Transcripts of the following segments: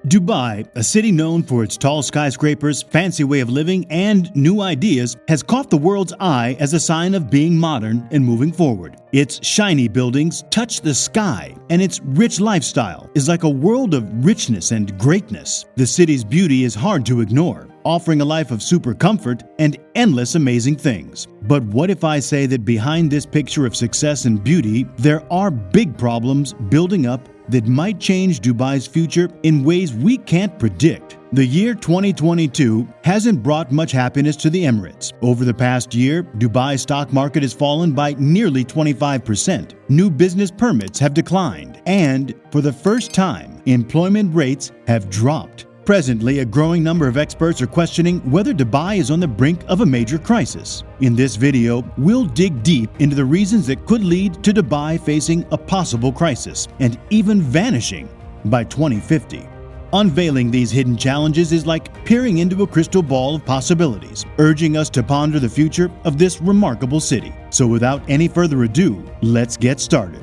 Dubai, a city known for its tall skyscrapers, fancy way of living, and new ideas, has caught the world's eye as a sign of being modern and moving forward. Its shiny buildings touch the sky, and its rich lifestyle is like a world of richness and greatness. The city's beauty is hard to ignore, offering a life of super comfort and endless amazing things. But what if I say that behind this picture of success and beauty, there are big problems building up that might change Dubai's future in ways we can't predict? The year 2022 hasn't brought much happiness to the Emirates. Over the past year, Dubai's stock market has fallen by nearly 25%. New business permits have declined, and for the first time, employment rates have dropped. Presently, a growing number of experts are questioning whether Dubai is on the brink of a major crisis. In this video, we'll dig deep into the reasons that could lead to Dubai facing a possible crisis and even vanishing by 2050. Unveiling these hidden challenges is like peering into a crystal ball of possibilities, urging us to ponder the future of this remarkable city. So without any further ado, let's get started.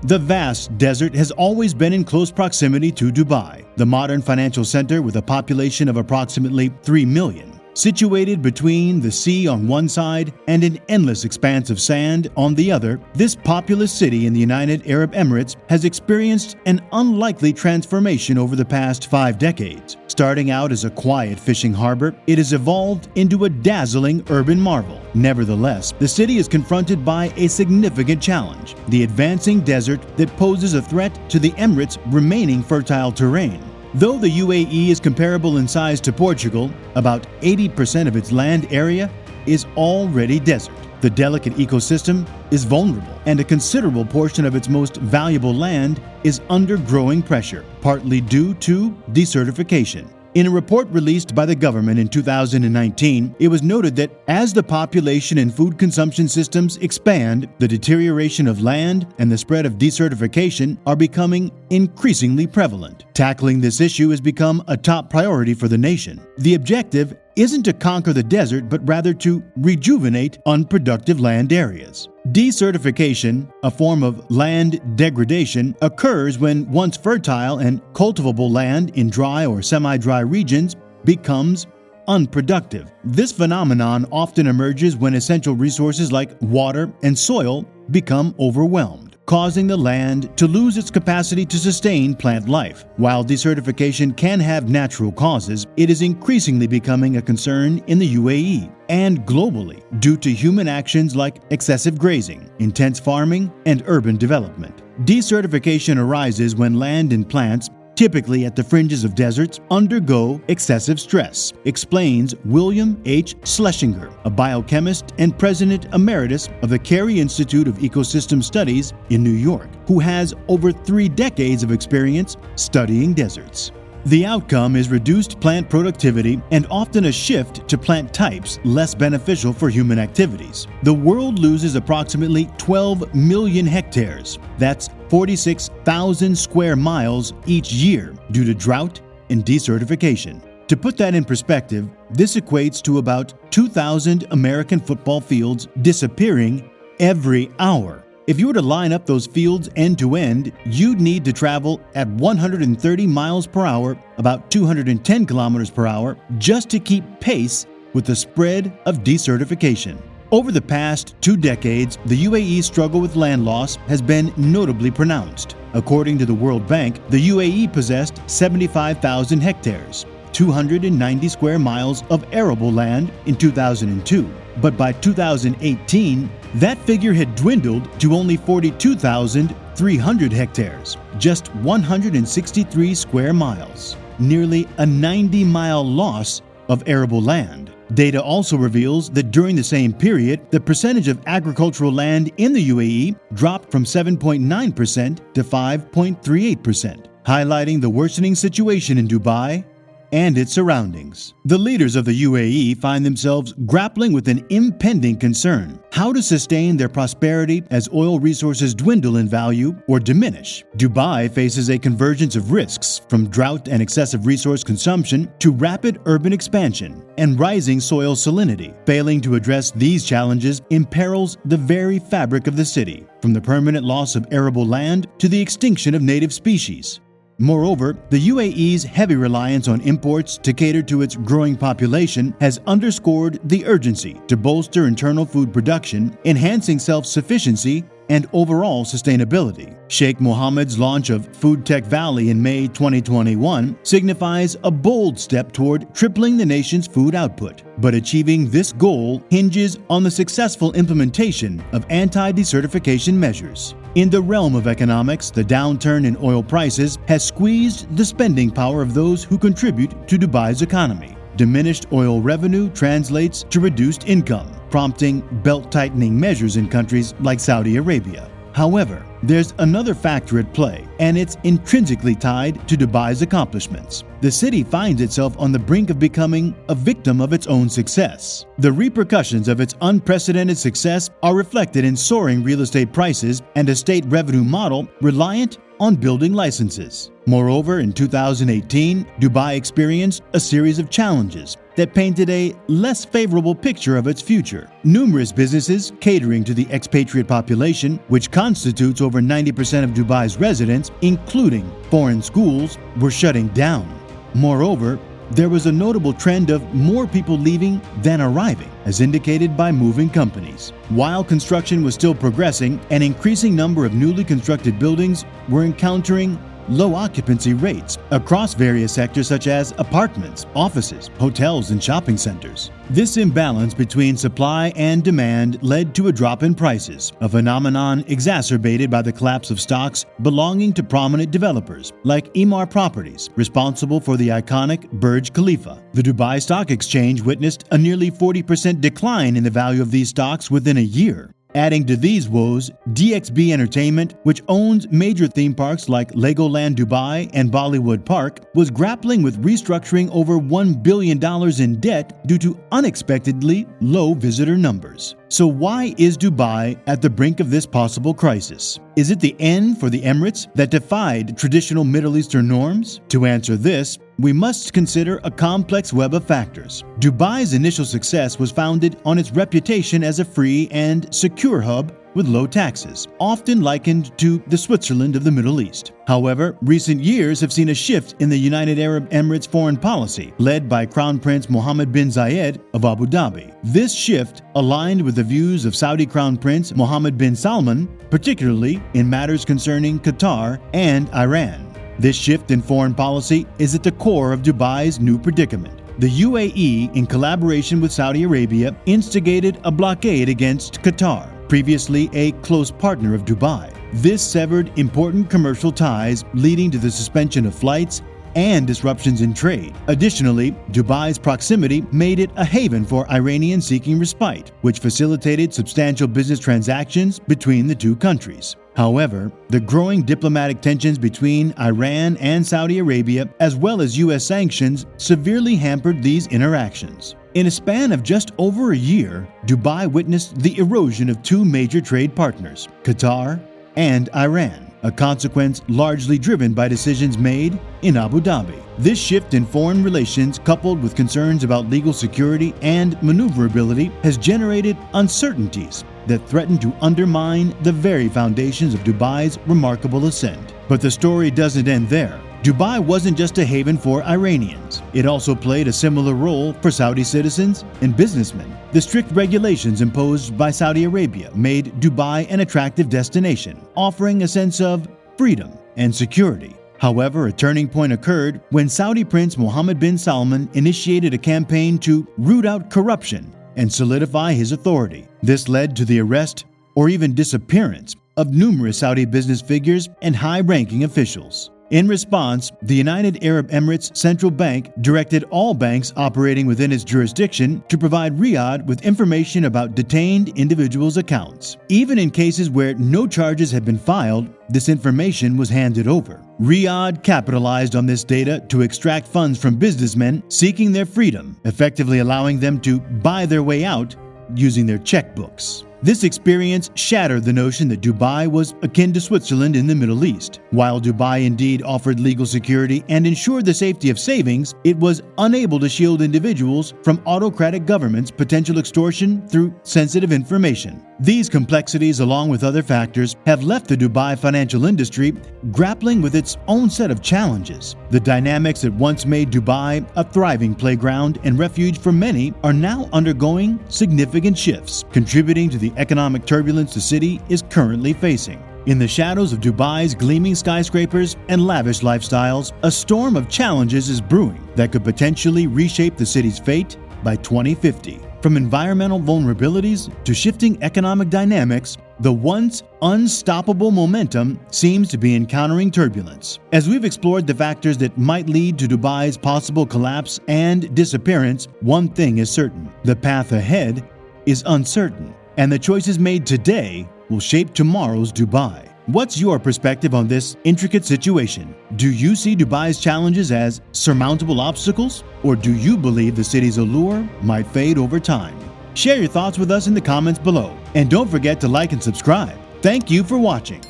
The vast desert has always been in close proximity to Dubai, the modern financial center with a population of approximately 3 million. Situated between the sea on one side and an endless expanse of sand on the other, this populous city in the United Arab Emirates has experienced an unlikely transformation over the past 5 decades. Starting out as a quiet fishing harbor, it has evolved into a dazzling urban marvel. Nevertheless, the city is confronted by a significant challenge: the advancing desert that poses a threat to the Emirates' remaining fertile terrain. Though the UAE is comparable in size to Portugal, about 80% of its land area is already desert. The delicate ecosystem is vulnerable, and a considerable portion of its most valuable land is under growing pressure, partly due to decertification. In a report released by the government in 2019, it was noted that as the population and food consumption systems expand, the deterioration of land and the spread of decertification are becoming increasingly prevalent. Tackling this issue has become a top priority for the nation. The objective isn't to conquer the desert, but rather to rejuvenate unproductive land areas. Decertification, a form of land degradation, occurs when once fertile and cultivable land in dry or semi-dry regions becomes unproductive. This phenomenon often emerges when essential resources like water and soil become overwhelmed, causing the land to lose its capacity to sustain plant life. While desertification can have natural causes, it is increasingly becoming a concern in the UAE and globally due to human actions like excessive grazing, intense farming, and urban development. Desertification arises when land and plants, typically at the fringes of deserts, undergo excessive stress, explains William H. Schlesinger, a biochemist and president emeritus of the Carey Institute of Ecosystem Studies in New York, who has over 3 decades of experience studying deserts. The outcome is reduced plant productivity and often a shift to plant types less beneficial for human activities. The world loses approximately 12 million hectares. That's 46,000 square miles each year due to drought and desertification. To put that in perspective, this equates to about 2,000 American football fields disappearing every hour. If you were to line up those fields end to end, you'd need to travel at 130 miles per hour, about 210 kilometers per hour, just to keep pace with the spread of desertification. Over the past 2 decades, the UAE's struggle with land loss has been notably pronounced. According to the World Bank, the UAE possessed 75,000 hectares, 290 square miles of arable land in 2002. But by 2018, that figure had dwindled to only 42,300 hectares, just 163 square miles, nearly a 90-mile loss of arable land. Data also reveals that during the same period, the percentage of agricultural land in the UAE dropped from 7.9% to 5.38%, highlighting the worsening situation in Dubai and its surroundings. The leaders of the UAE find themselves grappling with an impending concern: how to sustain their prosperity as oil resources dwindle in value or diminish. Dubai faces a convergence of risks, from drought and excessive resource consumption to rapid urban expansion and rising soil salinity. Failing to address these challenges imperils the very fabric of the city, from the permanent loss of arable land to the extinction of native species. Moreover, the UAE's heavy reliance on imports to cater to its growing population has underscored the urgency to bolster internal food production, enhancing self-sufficiency and overall sustainability. Sheikh Mohammed's launch of Food Tech Valley in May 2021 signifies a bold step toward tripling the nation's food output. But achieving this goal hinges on the successful implementation of anti-decertification measures. In the realm of economics, the downturn in oil prices has squeezed the spending power of those who contribute to Dubai's economy. Diminished oil revenue translates to reduced income, prompting belt-tightening measures in countries like Saudi Arabia. However, there's another factor at play, and it's intrinsically tied to Dubai's accomplishments. The city finds itself on the brink of becoming a victim of its own success. The repercussions of its unprecedented success are reflected in soaring real estate prices and a state revenue model reliant on building licenses. Moreover, in 2018, Dubai experienced a series of challenges that painted a less favorable picture of its future. Numerous businesses catering to the expatriate population, which constitutes over 90% of Dubai's residents, including foreign schools, were shutting down. Moreover, there was a notable trend of more people leaving than arriving, as indicated by moving companies. While construction was still progressing, an increasing number of newly constructed buildings were encountering low occupancy rates across various sectors such as apartments, offices, hotels, and shopping centers. This imbalance between supply and demand led to a drop in prices, a phenomenon exacerbated by the collapse of stocks belonging to prominent developers like Emaar Properties, responsible for the iconic Burj Khalifa. The Dubai Stock Exchange witnessed a nearly 40% decline in the value of these stocks within a year. Adding to these woes, DXB Entertainment, which owns major theme parks like Legoland Dubai and Bollywood Park, was grappling with restructuring over $1 billion in debt due to unexpectedly low visitor numbers. So why is Dubai at the brink of this possible crisis? Is it the end for the Emirates that defied traditional Middle Eastern norms? To answer this, we must consider a complex web of factors. Dubai's initial success was founded on its reputation as a free and secure hub with low taxes, often likened to the Switzerland of the Middle East. However, recent years have seen a shift in the United Arab Emirates foreign policy, led by Crown Prince Mohammed bin Zayed of Abu Dhabi. This shift aligned with the views of Saudi Crown Prince Mohammed bin Salman, particularly in matters concerning Qatar and Iran. This shift in foreign policy is at the core of Dubai's new predicament. The UAE, in collaboration with Saudi Arabia, instigated a blockade against Qatar, previously a close partner of Dubai. This severed important commercial ties, leading to the suspension of flights and disruptions in trade. Additionally, Dubai's proximity made it a haven for Iranians seeking respite, which facilitated substantial business transactions between the two countries. However, the growing diplomatic tensions between Iran and Saudi Arabia, as well as U.S. sanctions, severely hampered these interactions. In a span of just over a year, Dubai witnessed the erosion of two major trade partners, Qatar and Iran, a consequence largely driven by decisions made in Abu Dhabi. This shift in foreign relations, coupled with concerns about legal security and maneuverability, has generated uncertainties that threaten to undermine the very foundations of Dubai's remarkable ascent. But the story doesn't end there. Dubai wasn't just a haven for Iranians. It also played a similar role for Saudi citizens and businessmen. The strict regulations imposed by Saudi Arabia made Dubai an attractive destination, offering a sense of freedom and security. However, a turning point occurred when Saudi Prince Mohammed bin Salman initiated a campaign to root out corruption and solidify his authority. This led to the arrest or even disappearance of numerous Saudi business figures and high-ranking officials. In response, the United Arab Emirates Central Bank directed all banks operating within its jurisdiction to provide Riyadh with information about detained individuals' accounts. Even in cases where no charges had been filed, this information was handed over. Riyadh capitalized on this data to extract funds from businessmen seeking their freedom, effectively allowing them to buy their way out using their checkbooks. This experience shattered the notion that Dubai was akin to Switzerland in the Middle East. While Dubai indeed offered legal security and ensured the safety of savings, it was unable to shield individuals from autocratic governments' potential extortion through sensitive information. These complexities, along with other factors, have left the Dubai financial industry grappling with its own set of challenges. The dynamics that once made Dubai a thriving playground and refuge for many are now undergoing significant shifts, contributing to the economic turbulence the city is currently facing. In the shadows of Dubai's gleaming skyscrapers and lavish lifestyles, a storm of challenges is brewing that could potentially reshape the city's fate by 2050. From environmental vulnerabilities to shifting economic dynamics, the once unstoppable momentum seems to be encountering turbulence. As we've explored the factors that might lead to Dubai's possible collapse and disappearance, one thing is certain: the path ahead is uncertain, and the choices made today will shape tomorrow's Dubai. What's your perspective on this intricate situation? Do you see Dubai's challenges as surmountable obstacles, or do you believe the city's allure might fade over time? Share your thoughts with us in the comments below, and don't forget to like and subscribe. Thank you for watching.